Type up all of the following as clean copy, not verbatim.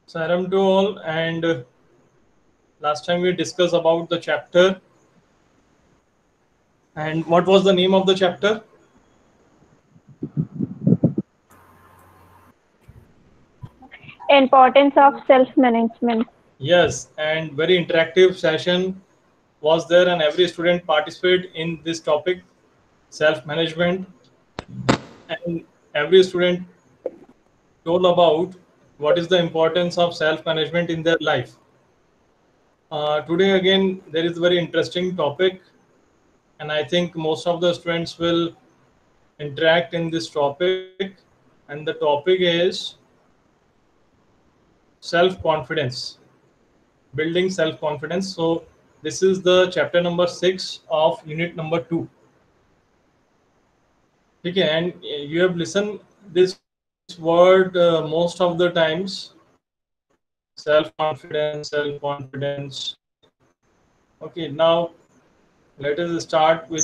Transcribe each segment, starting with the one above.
Salam to all, and last time we discussed about the chapter. And what was the name of the chapter? Importance of self-management. Yes, and very interactive session was there, and every student participated in this topic, self-management, and every student told about what is the importance of self-management in their life. Today again, there is a very interesting topic, and I think most of the students will interact in this topic, and the topic is self confidence, building self confidence. So this is the chapter number 6 of unit number 2. Okay, and you have listened this word most of the times, self confidence, self confidence. Okay, now let us start with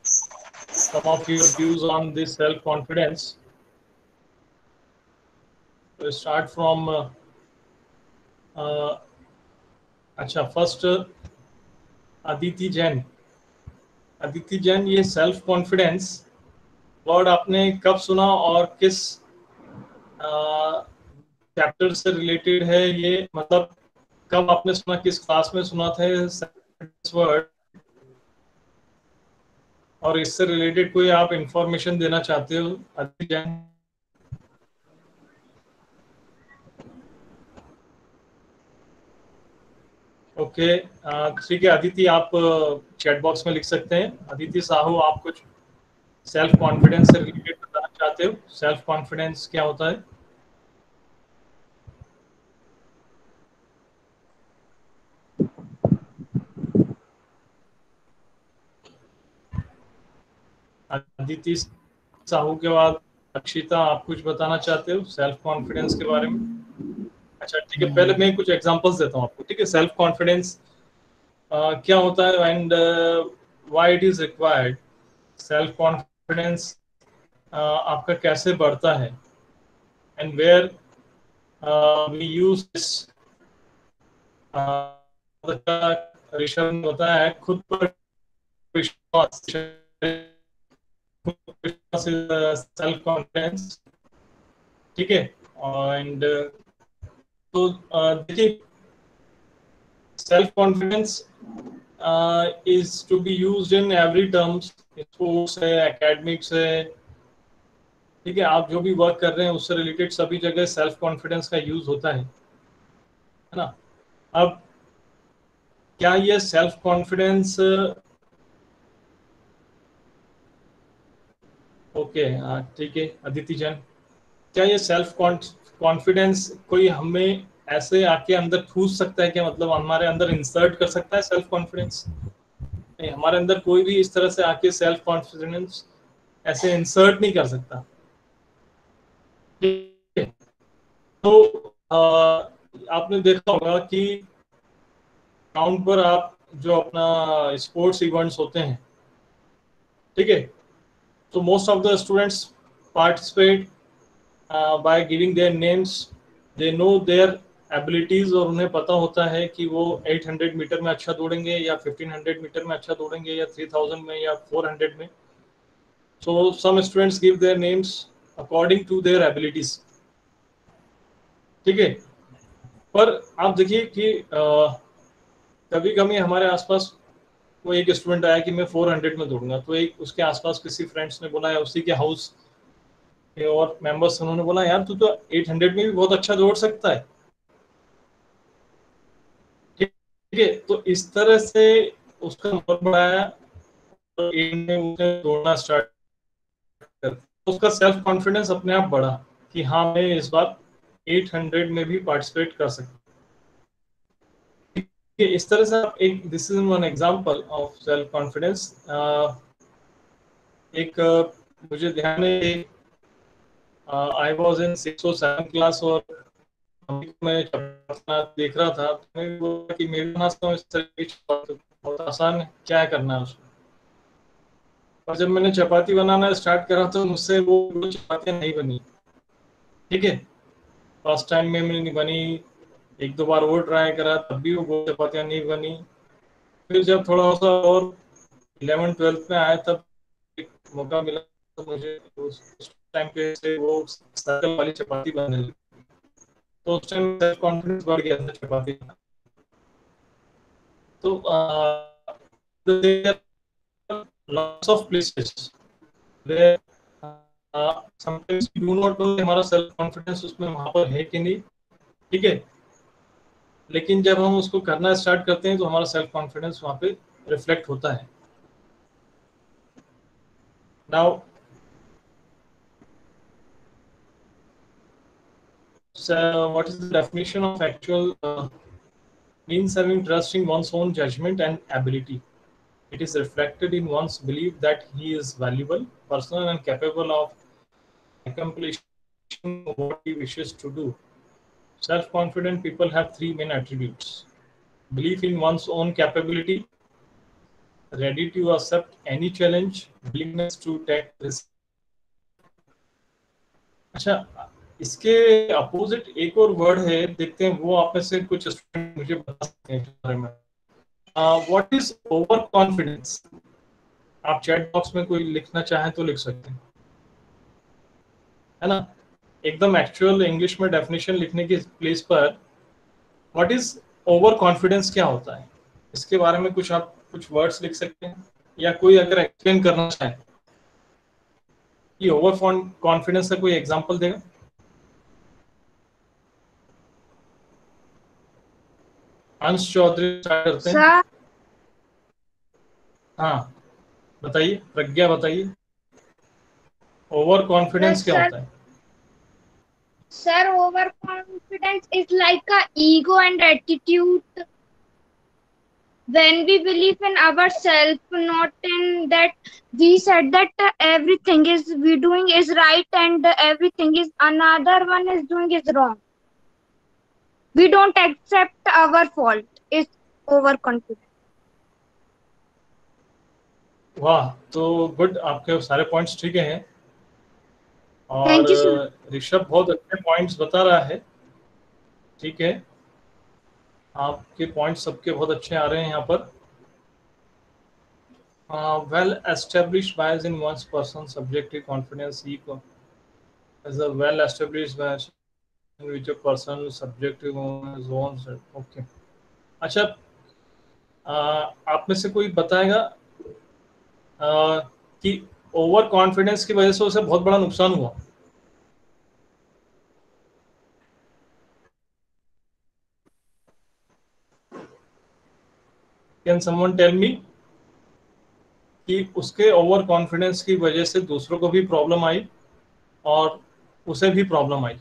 some of your views on this self confidence. We start from uh, अच्छा first Aditi Jain. Aditi Jain, ये self confidence word आपने कब सुना और किस chapter से related है? ये मतलब कब आपने सुना, किस क्लास में सुना था इस वर्ड, और इससे रिलेटेड कोई आप इंफॉर्मेशन देना चाहते हो अदिति जैन? ओके, ठीक है अदिति, आप चैट बॉक्स में लिख सकते हैं। अदिति साहू, आप कुछ सेल्फ कॉन्फिडेंस से रिलेटेड बताना चाहते हो? सेल्फ कॉन्फिडेंस क्या होता है? अदिति साहू के बाद अक्षिता, आप कुछ बताना चाहते हो सेल्फ कॉन्फिडेंस के बारे में? अच्छा ठीक है, पहले मैं कुछ एग्जांपल्स देता हूँ आपको। ठीक है, सेल्फ कॉन्फिडेंस क्या होता है and why it is required. Self confidence आपका कैसे बढ़ता है and where we use this. Rishabh ने बताया है खुद पर विश्वास, सेल्फ कॉन्फिडेंस। ठीक है, एंड तो देखिए, self confidence is to be used in every terms. Sports है, एकेडमिक्स है, ठीक है, आप जो भी वर्क कर रहे हैं उससे रिलेटेड सभी जगह सेल्फ कॉन्फिडेंस का यूज होता है ना। अब क्या ये सेल्फ कॉन्फिडेंस, ओके ठीक है अदिति जैन, क्या ये सेल्फ कॉन्फिडेंस कोई हमें ऐसे आके अंदर ठूस सकता है क्या? मतलब हमारे अंदर इंसर्ट कर सकता है सेल्फ कॉन्फिडेंस? नहीं, हमारे अंदर कोई भी इस तरह से आके सेल्फ कॉन्फिडेंस ऐसे इंसर्ट नहीं कर सकता। ठीक है, तो आपने देखा होगा कि ग्राउंड पर आप जो अपना स्पोर्ट्स इवेंट्स होते हैं, ठीक है, तो most of the students participate by giving their names. They know there abilities, और उन्हें पता होता है कि वो 800 मीटर में अच्छा दौड़ेंगे या 1500 मीटर में अच्छा दौड़ेंगे या 3000 में या 400 में। So some students give their names according to their abilities. ठीक है, पर आप देखिए कि कभी कभी हमारे आसपास वो एक स्टूडेंट आया कि मैं 400 में दौड़ूंगा, तो एक उसके आसपास किसी फ्रेंड्स ने बोला या उसी के हाउस के और मेंबर्स उन्होंने बोला यार तू तो 800 में भी बहुत अच्छा दौड़ सकता है। ठीक है, तो इस तरह से उसका मन बढ़ाया, तो उसने दौड़ना स्टार्ट कर, तो उसका सेल्फ कॉन्फिडेंस अपने आप बढ़ा कि हाँ मैं इस बार 800 में भी पार्टिसिपेट कर सकता। इस तरह से आप एक, this is one example of self confidence. एक मुझे ध्यान है, आई वाज इन 6 और 7 क्लास, और मैं देख रहा था, तो मैं बोला कि मेरे नाश्ता में इस तरह की बहुत आसान है, क्या करना है उसको। और जब मैंने चपाती बनाना स्टार्ट करा तो मुझसे वो चपातियां नहीं बनी। ठीक है, फर्स्ट टाइम में नहीं बनी, एक दो बार और ट्राई करा तब भी वो गोल चपातियाँ नहीं बनी। फिर जब थोड़ा सा और 11th 12th में आया तब एक मौका मिला तो मुझे उस टाइम पे से वो सर्कल वाली चपाती बनने लगी, तो उस टाइम सेल्फ कॉन्फिडेंस बढ़ गया था चपाती का। तो lots of places where sometimes we do not know हमारा सेल्फ कॉन्फिडेंस उसमें वहां पर है कि नहीं, ठीक है, लेकिन जब हम उसको करना स्टार्ट करते हैं तो हमारा सेल्फ कॉन्फिडेंस वहां पे रिफ्लेक्ट होता है। Now what is the definition of actual means having trust in one's own judgment and ability. It is reflected in one's belief that he is valuable, personal, and capable of accomplishing what he wishes to do. Self-confident people have three main attributes: belief in one's own capability, ready to accept any challenge, willingness to take risk. अच्छा, इसके opposite एक और word है, देखते हैं वो आप में से कुछ स्टूडेंट मुझे बता सकते हैं इसके बारे में। What is over confidence? आप चैट बॉक्स में कोई लिखना चाहें तो लिख सकते हैं, है ना। एकदम एक्चुअल इंग्लिश में डेफिनेशन लिखने की प्लेस पर व्हाट इज ओवर कॉन्फिडेंस क्या होता है, इसके बारे में कुछ आप कुछ वर्ड्स लिख सकते हैं, या कोई अगर एक्सप्लेन करना चाहे कि ओवर कॉन्फिडेंस का कोई एग्जांपल देगा। अंश चौधरी स्टार्ट करते हैं। सर हाँ बताइए, प्रज्ञा बताइए, ओवर कॉन्फिडेंस क्या सर होता है? Sir overconfidence is like a ego and attitude when we believe in ourselves, not in that we said that everything is we doing is right and everything is another one is doing is wrong. We don't accept our fault. It's overconfidence. वाह, तो good, आपके सारे points ठीक हैं। और Thank you, sir. Rishabh बहुत अच्छे points बता रहा है, ठीक है, आपके पॉइंट्स सबके बहुत अच्छे आ रहे हैं यहाँ पर। Well established bias in one's person subjective confidence echo as a well established bias in which a person is subjective on his own self. Okay. अच्छा, आप में से कोई बताएगा कि ओवर कॉन्फिडेंस की वजह से उसे बहुत बड़ा नुकसान हुआ? कैन समवन टेल मी कि उसके ओवर कॉन्फिडेंस की वजह से दूसरों को भी प्रॉब्लम आई और उसे भी प्रॉब्लम आई?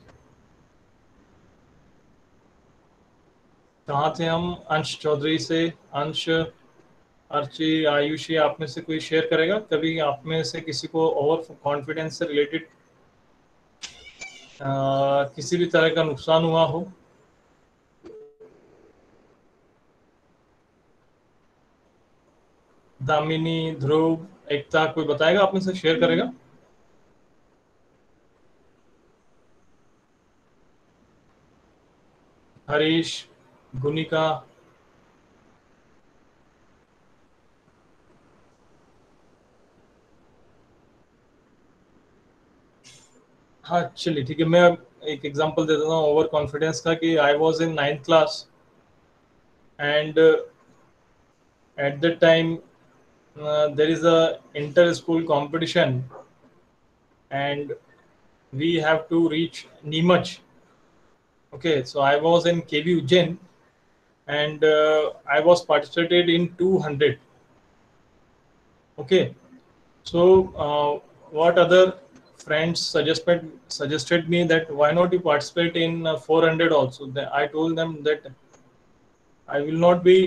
कहाँ थे हम? अंश चौधरी से, अंश, अर्ची, आयुषी, आप में से कोई शेयर करेगा कभी आप में से किसी को ओवर कॉन्फिडेंस से रिलेटेड किसी भी तरह का नुकसान हुआ हो? दामिनी, ध्रुव, एकता, कोई बताएगा आप में से, शेयर करेगा? हरीश, गुनिका, हाँ चलिए ठीक है, मैं एक एग्जांपल दे देता हूँ ओवर कॉन्फिडेंस का कि I was in 9th class and at the time there is a inter school competition and we have to reach Neemaj. Okay, so I was in KV Ujjain and I was participated in 200. Okay, so what other friends suggested me that why not you participate in 400 also. I told them that I will not be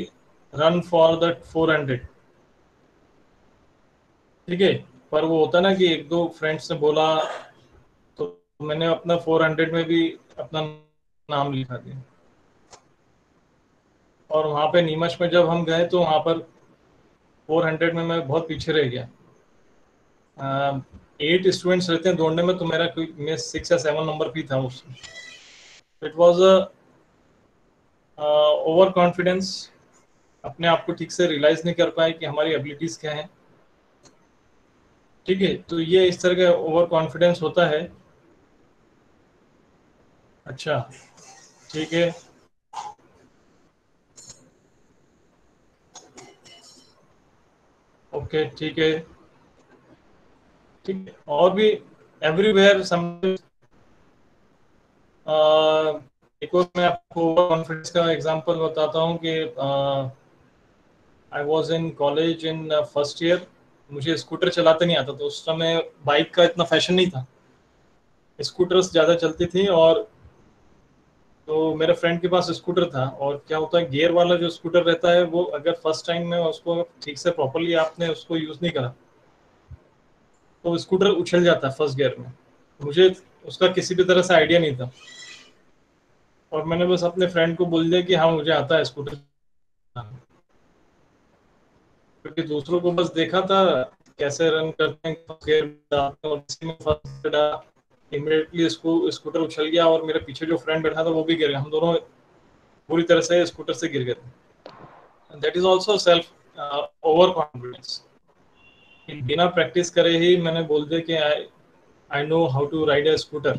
run for that 400, ठीक है, पर वो होता ना कि एक दो friends ने बोला तो मैंने अपना 400 में भी अपना नाम लिखा दिया। और वहाँ पे नीमच में जब हम गए तो वहाँ पर 400 में मैं बहुत पीछे रह गया। 8 स्टूडेंट्स रहते हैं दौड़ने में, तो मेरा कोई मैं 6 या 7 नंबर भी था उसमें। It was a over confidence, अपने आप को ठीक से रियलाइज नहीं कर पाए कि हमारी एबिलिटीज क्या हैं। ठीक है, तो ये इस तरह का ओवर कॉन्फिडेंस होता है। अच्छा, ठीक है। ओके, ठीक है, ठीक है। और भी एवरीवेयर सम एक और मैं आपको ओवर कॉन्फिडेंस का एग्जांपल बताता हूँ कि I was in college in first year. मुझे स्कूटर चलाते नहीं आता, तो उस समय बाइक का इतना फैशन नहीं था, स्कूटर्स ज़्यादा चलती थी। और तो मेरे फ्रेंड के पास स्कूटर था, और क्या होता है, गियर वाला जो स्कूटर रहता है वो अगर फर्स्ट टाइम में उसको ठीक से प्रॉपरली आपने उसको यूज़ नहीं करा तो स्कूटर उछल जाता है फर्स्ट गियर में। मुझे उसका किसी भी तरह से आइडिया नहीं था, और मैंने बस अपने फ्रेंड को बोल दिया कि हाँ मुझे आता है स्कूटर चलाना। क्योंकि दूसरों को बस देखा था कैसे रन करते हैं, फर्स्ट गियर में डालते हैं, और इसी में फर्स्ट डाला, इमीडिएटली इसको स्कूटर उछल गया, और मेरे पीछे जो फ्रेंड बैठा था वो भी गिर गया। हम दोनों पूरी तरह से स्कूटर से गिर गए। That is also self over confidence. बिना प्रैक्टिस करे ही मैंने बोल दिया कि I know how to ride a scooter.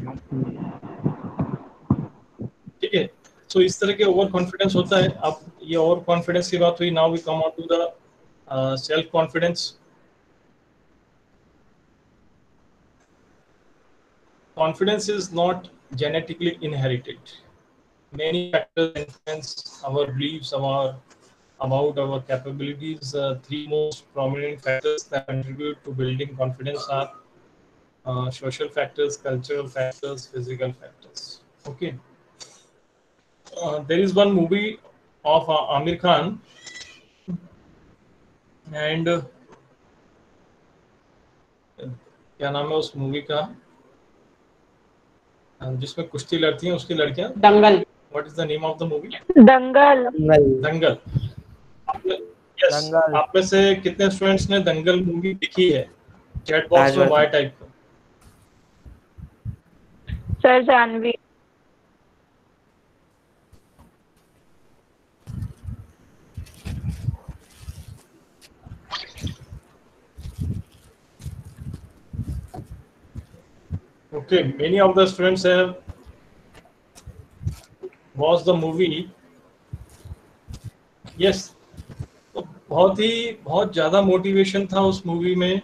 ठीक है, तो इस तरह के ओवर कॉन्फिडेंस होता है। अब ये ओवर कॉन्फिडेंस की बात हुई, now we come on to the self confidence. Confidence is not genetically inherited. Many factors influence our beliefs about our capabilities. Three most prominent factors that contribute to building confidence are social factors, cultural factors, physical factors. Okay. There is one movie of Amir Khan, and क्या नाम है उस movie का, जिसमें कुश्ती लड़ती हैं उसकी लड़कियां? Dangal. What is the name of the movie? Dangal. Dangal. Yes, Dangal. आप में से कितने स्टूडेंट्स ने दंगल मूवी देखी है? चैट बॉक्स में वाई टाइप करो। Sir Jahnavi. Okay, many of the students have watched the movie. Yes, तो बहुत ज़्यादा मोटिवेशन था उस मूवी में,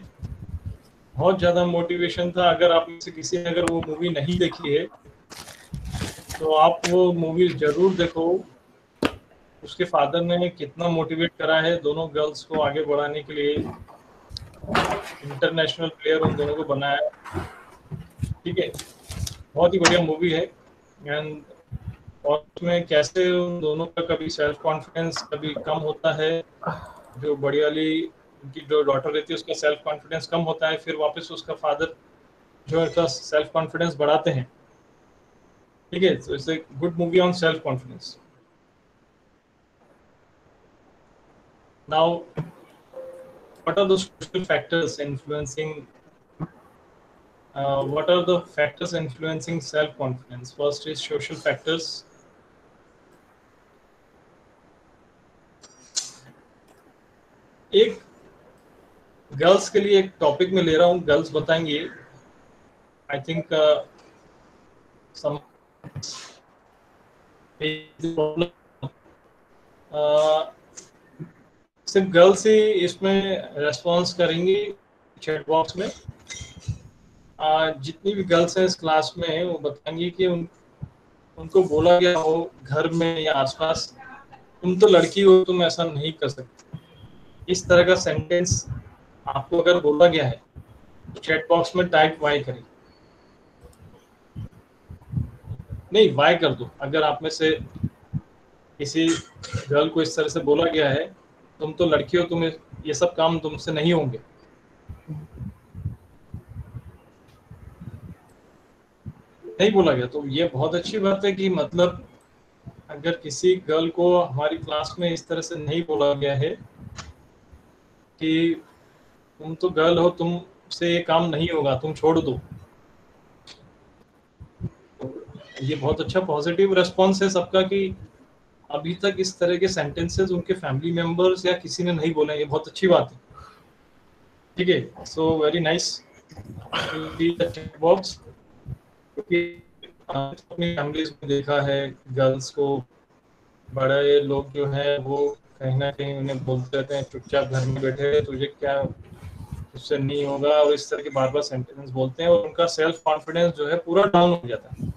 बहुत ज़्यादा मोटिवेशन था। अगर आप में से किसी ने अगर वो मूवी नहीं देखी है तो आप वो मूवी जरूर देखो। उसके फादर ने कितना मोटिवेट करा है दोनों गर्ल्स को आगे बढ़ाने के लिए, इंटरनेशनल प्लेयर उन दोनों को बनाया। ठीक है, बहुत ही बढ़िया मूवी है। एंड और उसमें कैसे उन दोनों का कभी सेल्फ कॉन्फिडेंस कभी कम होता है, जो बड़ी वाली उनकी जो डॉटर रहती है उसका सेल्फ कॉन्फिडेंस कम होता है, फिर वापस उसका फादर जो है उसका सेल्फ कॉन्फिडेंस बढ़ाते हैं। ठीक है, तो it's a good movie on self confidence. Now what are the social factors influencing what are the factors influencing self confidence? First is social factors. एक गर्ल्स के लिए एक टॉपिक में ले रहा हूँ, गर्ल्स बताएंगे। आई थिंक सम सिर्फ गर्ल्स ही इसमें रेस्पॉन्स करेंगी चैट बॉक्स में। जितनी भी गर्ल्स हैं इस क्लास में वो बताएंगी कि उनको बोला गया हो घर में या आसपास, तुम तो लड़की हो, तुम ऐसा नहीं कर सकते। इस तरह का सेंटेंस आपको अगर बोला गया है तो चैट बॉक्स में टाइप वाई करें, नहीं वाई कर दो। अगर आप में से किसी गर्ल को इस तरह से बोला गया है तुम तो लड़की हो, तुम ये सब काम तुमसे नहीं होंगे, नहीं बोला गया, तो ये बहुत अच्छी बात है कि मतलब अगर किसी गर्ल को हमारी क्लास में इस तरह से नहीं बोला गया है कि तुम तो गर्ल हो, तुमसे ये काम नहीं होगा, तुम छोड़ दो, ये बहुत अच्छा पॉजिटिव रेस्पॉन्स है सबका कि अभी तक इस तरह के सेंटेंसेस उनके फैमिली मेंबर्स या किसी ने नहीं बोले, ये बहुत अच्छी बात है। ठीक है, सो वेरी नाइस बॉक्स, क्योंकि अपनी फैमिलीज में देखा है गर्ल्स को बड़े लोग जो है वो कहीं ना कहीं उन्हें बोलते रहते हैं चुपचाप घर में बैठे रहे, तुझे क्या, उससे नहीं होगा, और इस तरह के बार बार सेंटेंस बोलते हैं और उनका सेल्फ कॉन्फिडेंस जो है पूरा डाउन हो जाता है।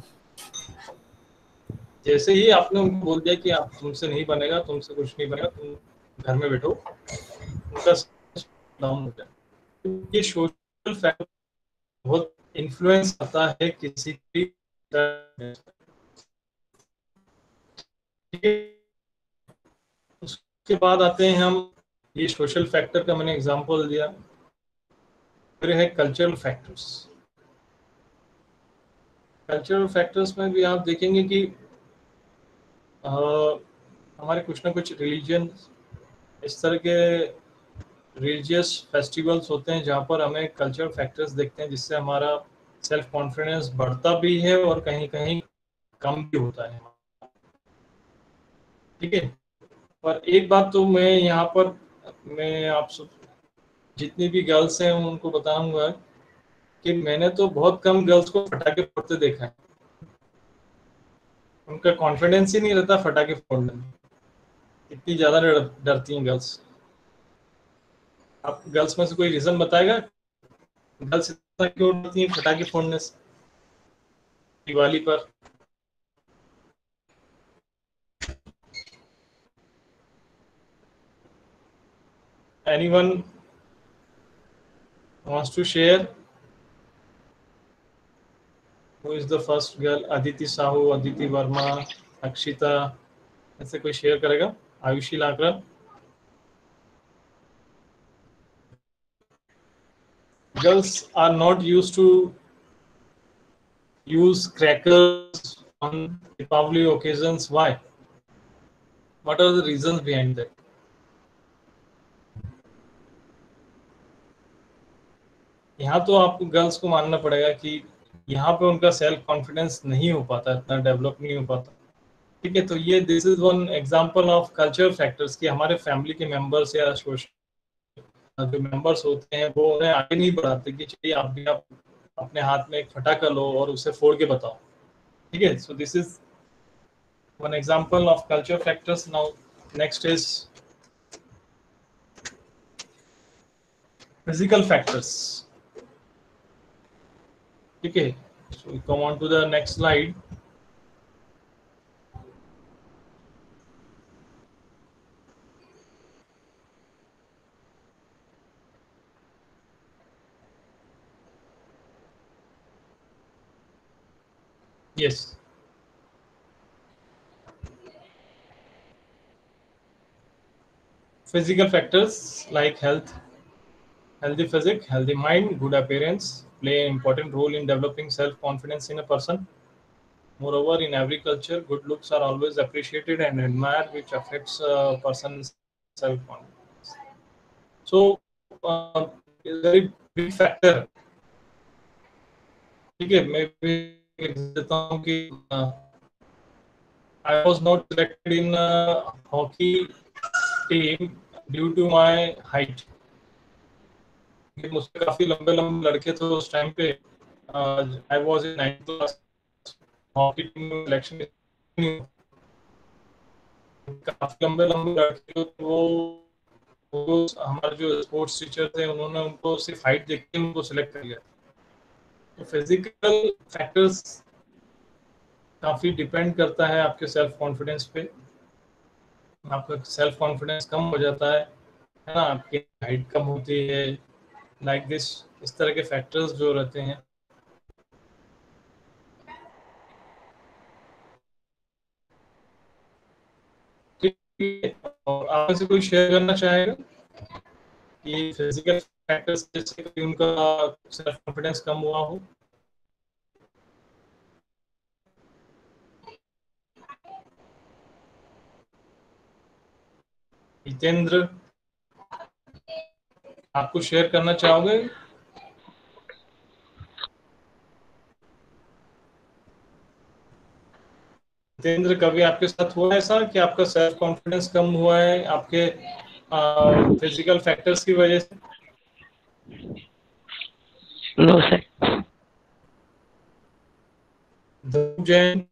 जैसे ही आपने उनको बोल दिया कि आप, तुमसे नहीं बनेगा, तुमसे कुछ नहीं बनेगा, तुम घर में बैठो, उनका डाउन हो जाता है। ये सोशल फैक्टर बहुत इन्फ्लुएंस आता है किसी भी, उसके बाद आते हैं हम, ये सोशल फैक्टर का मैंने एग्जांपल दिया, फिर है कल्चरल फैक्टर्स। कल्चरल फैक्टर्स में भी आप देखेंगे कि हमारे कुछ ना कुछ रिलीजन, इस तरह के रिलीजियस फेस्टिवल्स होते हैं जहाँ पर हमें कल्चरल फैक्टर्स देखते हैं जिससे हमारा सेल्फ कॉन्फिडेंस बढ़ता भी है और कहीं कहीं कम भी होता है। ठीक है, पर एक बात तो मैं यहाँ पर, मैं आप सब जितनी भी गर्ल्स हैं उनको बताऊंगा कि मैंने तो बहुत कम गर्ल्स को फटाके फोड़ते देखा है। उनका कॉन्फिडेंस ही नहीं रहता फटाके फोड़ने में, इतनी ज्यादा डरती हैं गर्ल्स। आप गर्ल्स में से कोई रीजन बताएगा गर्ल्स इतना क्यों डरती हैं फटाके फोड़ने से दिवाली पर? Anyone wants to share? Who is the first girl? Aditi Sahu, Aditi Verma, Akshita, ऐसे कोई शेयर करेगा? Ayushi Lakra. Girls are not used to use crackers on Deepavali occasions. Why? What are the reasons behind that? यहाँ तो आपको गर्ल्स को मानना पड़ेगा कि यहाँ पे उनका सेल्फ कॉन्फिडेंस नहीं हो पाता, इतना डेवलप नहीं हो पाता। ठीक है, तो ये this is one example of culture factors कि हमारे फैमिली के मेंबर्स या सोशल जो मेंबर्स होते हैं वो उन्हें आगे नहीं बढ़ाते कि चलिए आप भी, आप अपने हाथ में एक फटाका लो और उसे फोड़ के बताओ। ठीक है, so this is one example of culture factors. Now next is physical factors. ठीक है, so we come on to the next slide. Yes, physical factors like health, healthy physique, healthy mind, good appearance play an important role in developing self-confidence in a person. Moreover, in every culture, good looks are always appreciated and admired, which affects a person's self-confidence. So, it's a very big factor. ठीक है, मैं भी देता हूँ कि I was not selected in a hockey team due to my height. मुझसे काफी लंबे लंबे लड़के थे उस टाइम पे। I was in 9th class, hockey team में सिलेक्शन काफी लंबे लंबे लड़के थे, तो वो हमारे जो स्पोर्ट्स टीचर थे उन्होंने उनको सिर्फ हाइट देख के उनको सिलेक्ट कर लिया। तो फिजिकल फैक्टर्स काफी डिपेंड करता है आपके सेल्फ कॉन्फिडेंस पे। आपका सेल्फ कॉन्फिडेंस कम हो जाता है ना, आपकी हाइट कम होती है, लाइक दिस, इस तरह के फैक्टर्स जो रहते हैं। ठीक है, और आप में से कोई शेयर करना चाहेगा कि फिजिकल फैक्टर्स जैसे कि उनका सेल्फ कॉन्फिडेंस कम हुआ हो? हितेंद्र, आप कुछ शेयर करना चाहोगे? जितेंद्र, कभी आपके साथ हुआ है ऐसा कि आपका सेल्फ कॉन्फिडेंस कम हुआ है आपके फिजिकल फैक्टर्स की वजह से? No sir. ध्रुव जैन,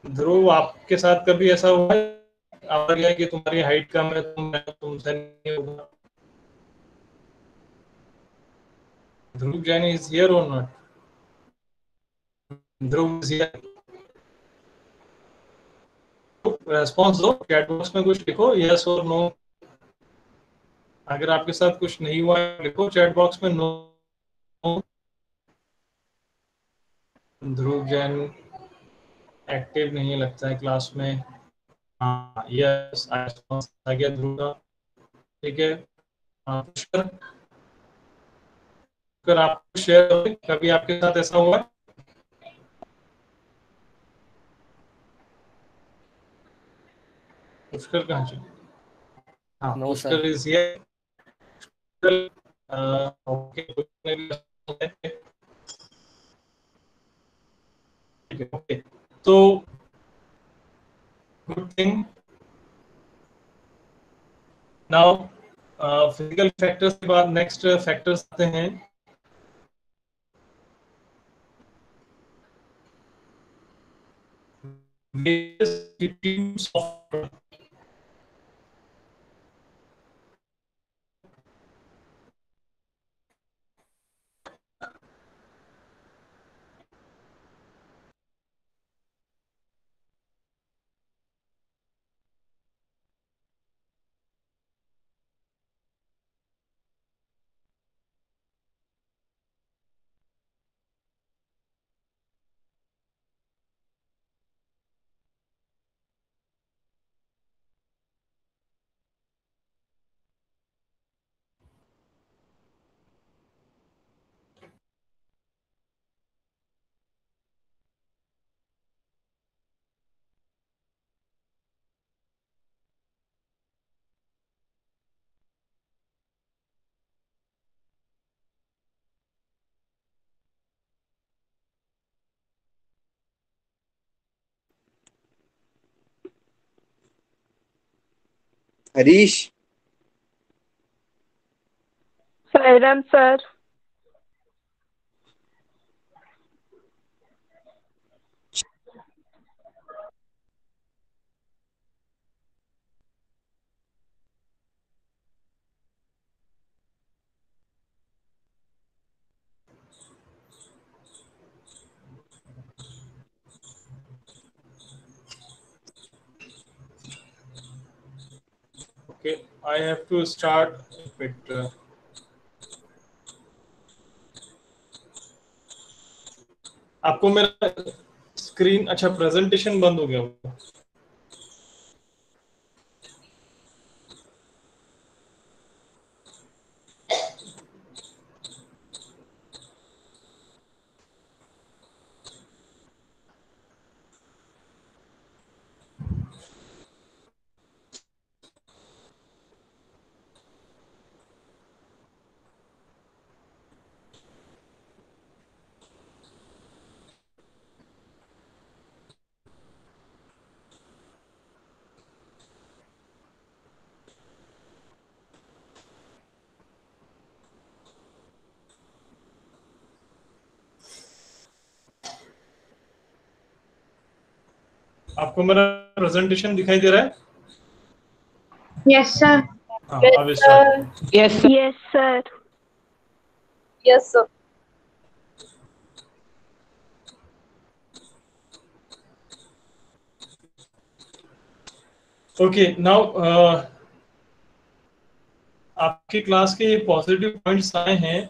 ध्रुव, आपके साथ कभी ऐसा हुआ है आपका क्या कि तुम्हारी हाइट कम है, तुमसे नहीं होगा? ध्रुव जैन इज हियर और not? Dhruv is here. Response दो, चैट बॉक्स में कुछ लिखो, यस और नो। अगर आपके साथ कुछ नहीं हुआ है लिखो चैट बॉक्स में नो। ध्रुव जैन एक्टिव नहीं लगता है क्लास में। हाँ, यस, आ गया ध्रुव का। ठीक है। पुष्कर, अगर आप शेयर करें कभी आपके साथ ऐसा हुआ है? पुष्कर कहाँ चले? हाँ, no Pushkar sir. Is here. Okay, okay, तो good thing. Now physical factors के बाद नेक्स्ट फैक्टर्स आते हैं। various institutes of Harish. Siren sir. okay, I have to start with आपको मेरा स्क्रीन, अच्छा प्रेजेंटेशन बंद हो गया होगा। आपको मेरा प्रेजेंटेशन दिखाई दे रहा है? Yes, sir. हाँ, अब start. Yes sir. Yes sir. Yes, sir. Okay, now आपकी क्लास के पॉजिटिव पॉइंट्स आए हैं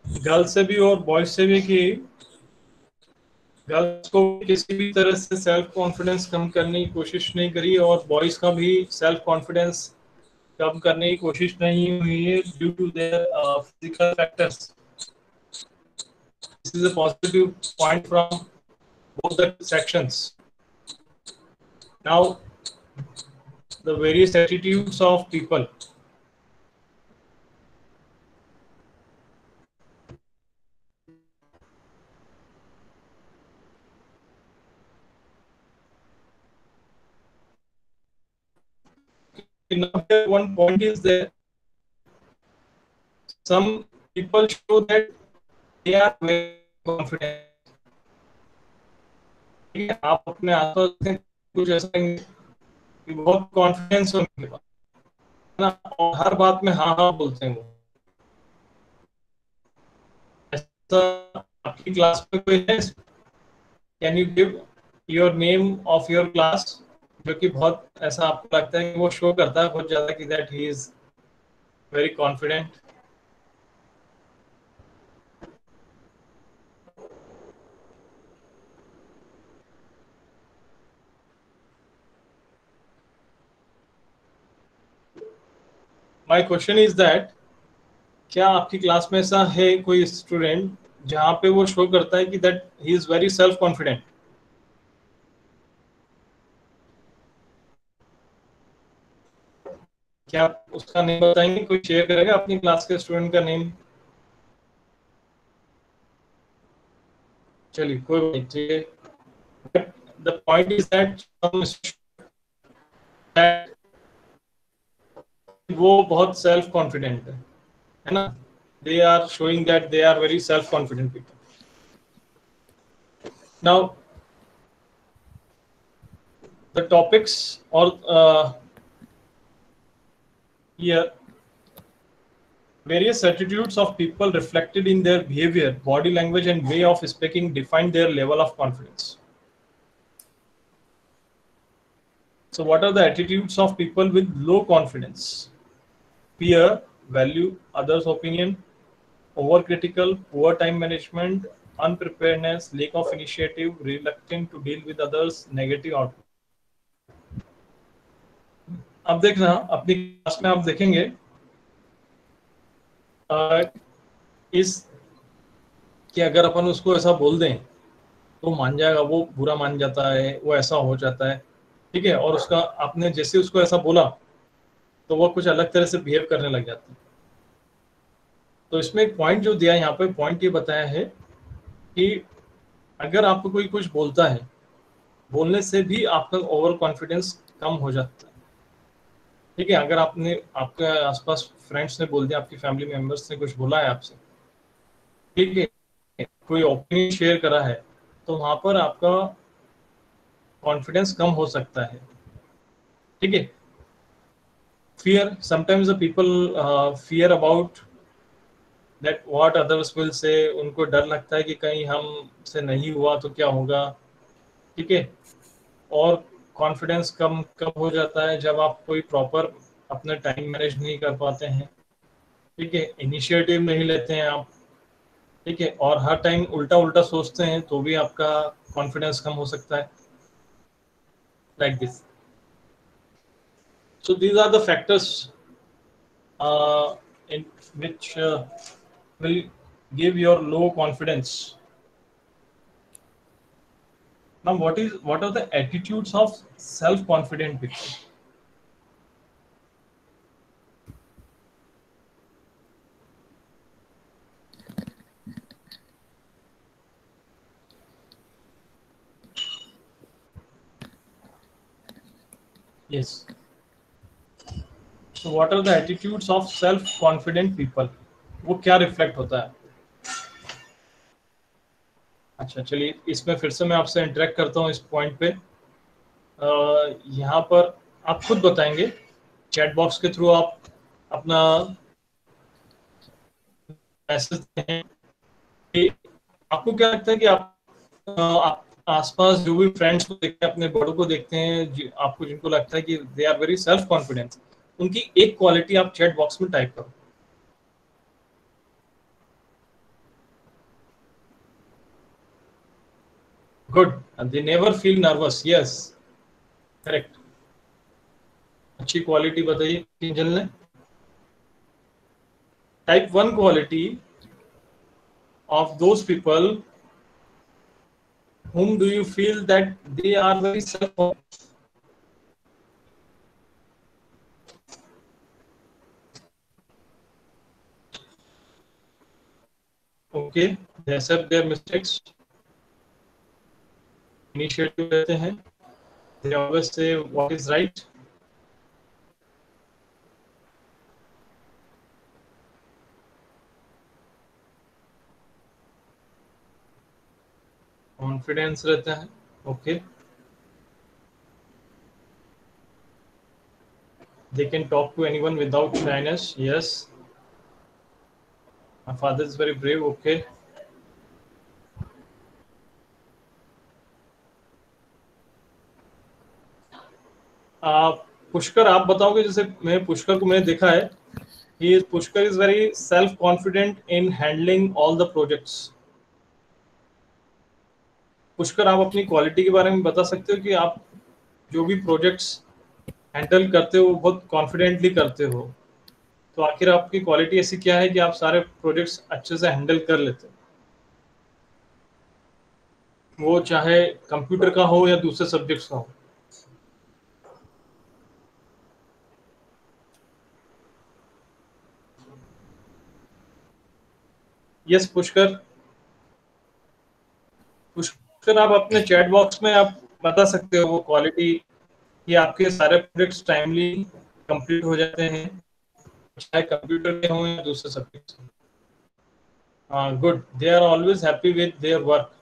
गर्ल्स से भी और बॉयज से भी कि गर्ल्स को किसी भी तरह से सेल्फ कॉन्फिडेंस कम करने की कोशिश नहीं करी और बॉयज का भी सेल्फ कॉन्फिडेंस कम करने की कोशिश नहीं हुई है due to their physical factors. This is a positive point from both the sections. Now, the various attitudes of people. one point is there. Some people show that they are very confident. आप अपने आसपास देखें, कुछ ऐसा नहीं कि बहुत confidence है उनके पास, है ना, और हर बात में हाँ हाँ बोलते हैं वो। ऐसा आपकी क्लास में कोई है? Can you give your name of your class जो कि बहुत ऐसा आपको लगता है कि वो शो करता है बहुत ज्यादा कि that he is very confident? My question is that क्या आपकी क्लास में ऐसा है कोई स्टूडेंट जहां पे वो शो करता है कि that he is very self confident? क्या आप उसका नेम बताएंगे? कोई शेयर करेगा अपनी क्लास के स्टूडेंट का नेम? चलिए कोई बात नहीं, ठीक है। द पॉइंट इज दैट वो बहुत सेल्फ कॉन्फिडेंट है ना, they are showing that they are very self confident people. Now the topics or here various attitudes of people reflected in their behavior, body language and way of speaking define their level of confidence. So what are the attitudes of people with low confidence? Fear, value others' opinion, overcritical, poor time management, unpreparedness, lack of initiative, reluctant to deal with others, negative outlook. अब देखना अपनी class में आप देखेंगे इस कि अगर अपन उसको ऐसा बोल दें तो मान जाएगा, वो बुरा मान जाता है, वो ऐसा हो जाता है, ठीक है, और उसका आपने जैसे उसको ऐसा बोला तो वो कुछ अलग तरह से बिहेव करने लग जाता है। तो इसमें एक पॉइंट जो दिया यहाँ पे, पॉइंट ये बताया है कि अगर आपको कोई कुछ बोलता है, बोलने से भी आपका ओवर कॉन्फिडेंस कम हो जाता है, ठीक है। अगर आपने आपके आसपास फ्रेंड्स ने बोल दिया, आपकी फैमिली मेंबर्स ने कुछ बोला है आपसे, ठीक है, कोई ओपिनियन शेयर करा है, तो वहां पर आपका कॉन्फिडेंस कम हो सकता है, ठीक है। Fear, sometimes the people fear about that what others will say, उनको डर लगता है कि कहीं हमसे नहीं हुआ तो क्या होगा, ठीक है। और कॉन्फिडेंस कम हो जाता है जब आप कोई प्रॉपर अपना टाइम मैनेज नहीं कर पाते हैं, ठीक है, इनिशिएटिव नहीं लेते हैं आप, ठीक है, और हर टाइम उल्टा उल्टा सोचते हैं तो भी आपका कॉन्फिडेंस कम हो सकता है, like this. So these are the factors in which will give your low confidence. Now what are the attitudes of self confident people? Yes, so what are the attitudes of self confident people? वो क्या reflect होता है? अच्छा चलिए, इसमें फिर से मैं आपसे इंटरेक्ट करता हूँ इस पॉइंट पे। यहाँ पर आप खुद बताएंगे, चैट बॉक्स के थ्रू आप अपना मैसेज दें कि आपको क्या लगता है कि आप आसपास जो भी फ्रेंड्स को देखते हैं, अपने बड़ों को देखते हैं, आपको जिनको लगता है कि they are very self confidence, उनकी एक क्वालिटी आप चैट बॉक्स में टाइप करो। Good, they never feel nervous, yes correct. अच्छी क्वालिटी बताइए किंजल ने। Type 1 quality of those people whom do you feel that they are very self-confident? Okay, they accept their mistakes, initiative लेते हैं, they always say what is right, confidence रहता है. Okay. They can talk to anyone without shyness. Yes. My father is very brave. Okay. Pushkar आप बताओगे. जैसे मैं पुष्कर को मैंने देखा है, Pushkar is very self confident in handling all the projects. Pushkar, आप अपनी क्वालिटी के बारे में बता सकते हो कि आप जो भी प्रोजेक्ट्स हैंडल करते हो वो बहुत कॉन्फिडेंटली करते हो, तो आखिर आपकी क्वालिटी ऐसी क्या है कि आप सारे प्रोजेक्ट्स अच्छे से हैंडल कर लेते हो, वो चाहे कंप्यूटर का हो या दूसरे सब्जेक्ट्स का हो. यस पुष्कर. पुष्कर, आप अपने चैट बॉक्स में आप बता सकते हो वो क्वालिटी कि आपके सारे प्रोजेक्ट्स टाइमली कंप्लीट हो जाते हैं, चाहे कंप्यूटर के हों या दूसरे subjects. Good. They are always happy with their work.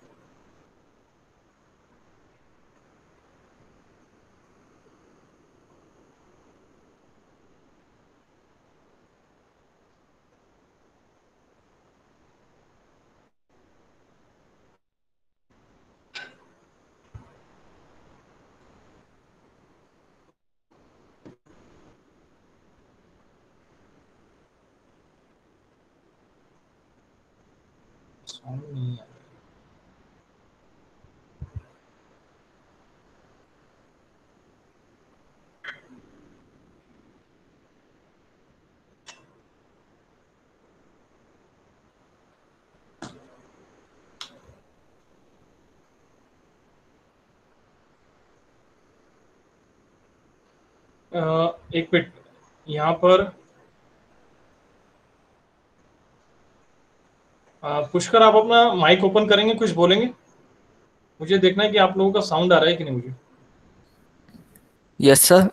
एक मिनट यहाँ पर. पुष्कर, आप अपना माइक ओपन करेंगे, कुछ बोलेंगे? मुझे देखना है कि आप लोगों का साउंड आ रहा है कि नहीं मुझे. Yes sir.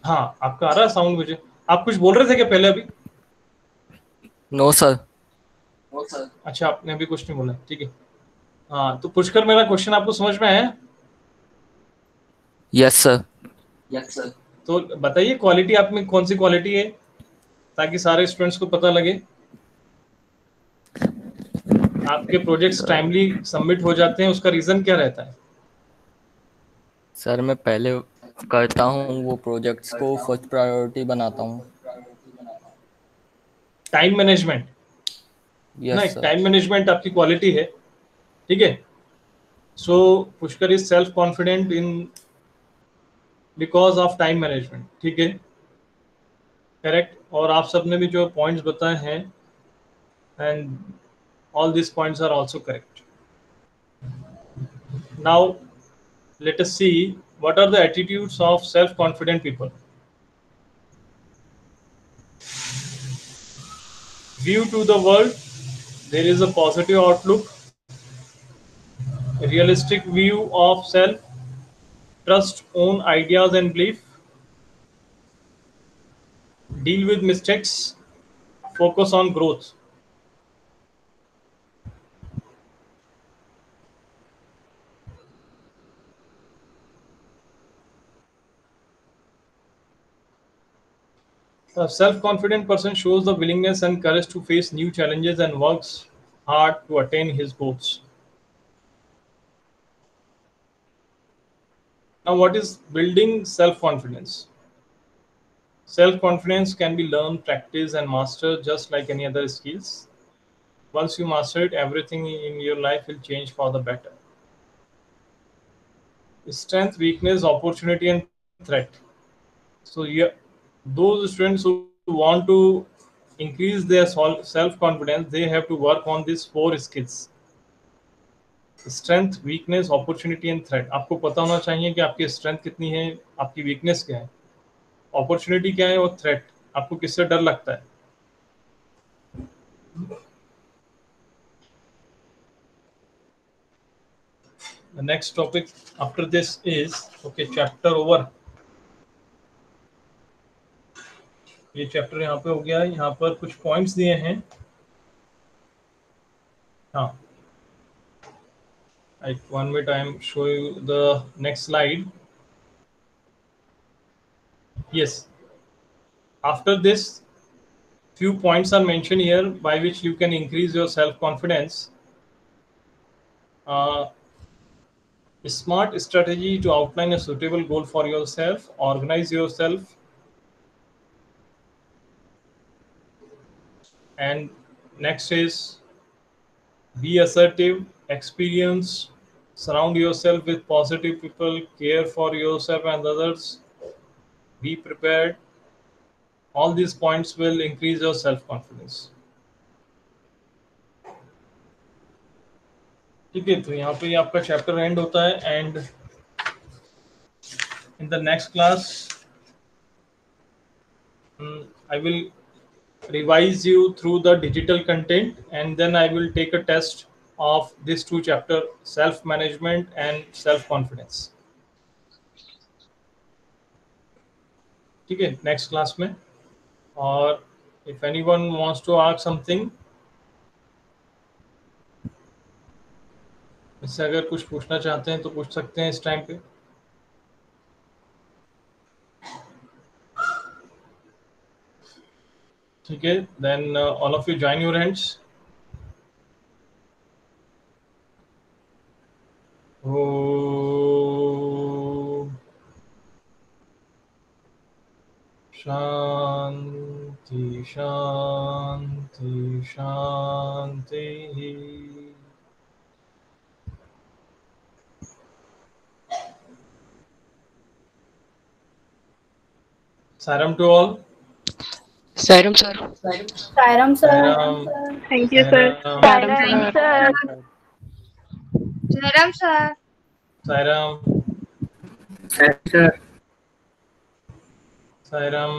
हाँ, आपका आ रहा है साउंड मुझे. आप कुछ बोल रहे थे क्या पहले अभी? No sir. अच्छा, आपने अभी कुछ नहीं बोला. ठीक है. हाँ, तो पुष्कर, मेरा क्वेश्चन आपको समझ में आया? Yes sir. तो बताइए क्वालिटी आप में कौन सी क्वालिटी है, ताकि सारे स्टूडेंट्स को पता लगे. आपके प्रोजेक्ट्स टाइमली सबमिट हो जाते हैं, उसका रीजन क्या रहता है? सर मैं पहले करता हूँ वो प्रोजेक्ट्स को फर्स्ट प्रायोरिटी बनाता हूँ. Time management. ना, यस सर. टाइम मैनेजमेंट आपकी क्वालिटी है. ठीक है. So Pushkar is self confident in because of time management. ठीक है, करेक्ट. और आप सबने भी जो पॉइंट्स बताए हैं, and all this points are also correct. Now let us see what are the attitudes of self-confident people. View to the world. There is a positive outlook, a realistic view of self, trust own ideas and belief, deal with mistakes, focus on growth. A self-confident person shows the willingness and courage to face new challenges and works hard to attain his goals. Now, what is building self-confidence? Self-confidence can be learned, practiced, and mastered just like any other skills. Once you master it, everything in your life will change for the better. Strength, weakness, opportunity, and threat. So, those students who want to increase their self-confidence, they have to work on these 4 skills: strength, weakness, opportunity, and threat. आपको पता होना चाहिए कि आपकी strength कितनी है, आपकी weakness क्या है, अपॉर्चुनिटी क्या है, और थ्रेट, आपको किससे डर लगता है. The next topic after this is, okay, chapter over. ये चैप्टर यहाँ पे हो गया. यहाँ पर कुछ पॉइंट्स दिए हैं. हाँ, Like 1 minute, I'm show you the next slide. Yes. After this, few points are mentioned here by which you can increase your self-confidence. A smart strategy to outline a suitable goal for yourself, organize yourself, and next is be assertive, experience, surround yourself with positive people, care for yourself and others, be prepared. All these points will increase your self-confidence. ठीक है, तो यहाँ पे आपका chapter and होता है and in the next class I will revise you through the digital content and then I will take a test of these two chapter, self management and self confidence. ठीक है, next class में. और if anyone wants to ask something, इससे अगर कुछ पूछना चाहते हैं तो पूछ सकते हैं इस टाइम पे. ठीक है, then all of you join your hands. Om Shanti Shanti Shanti. Saram to all. Sairam sir. Sairam sir. Saram. Thank you, sir. Saram. Saram, sir. Jairam sir. Saram. Sir. Saram.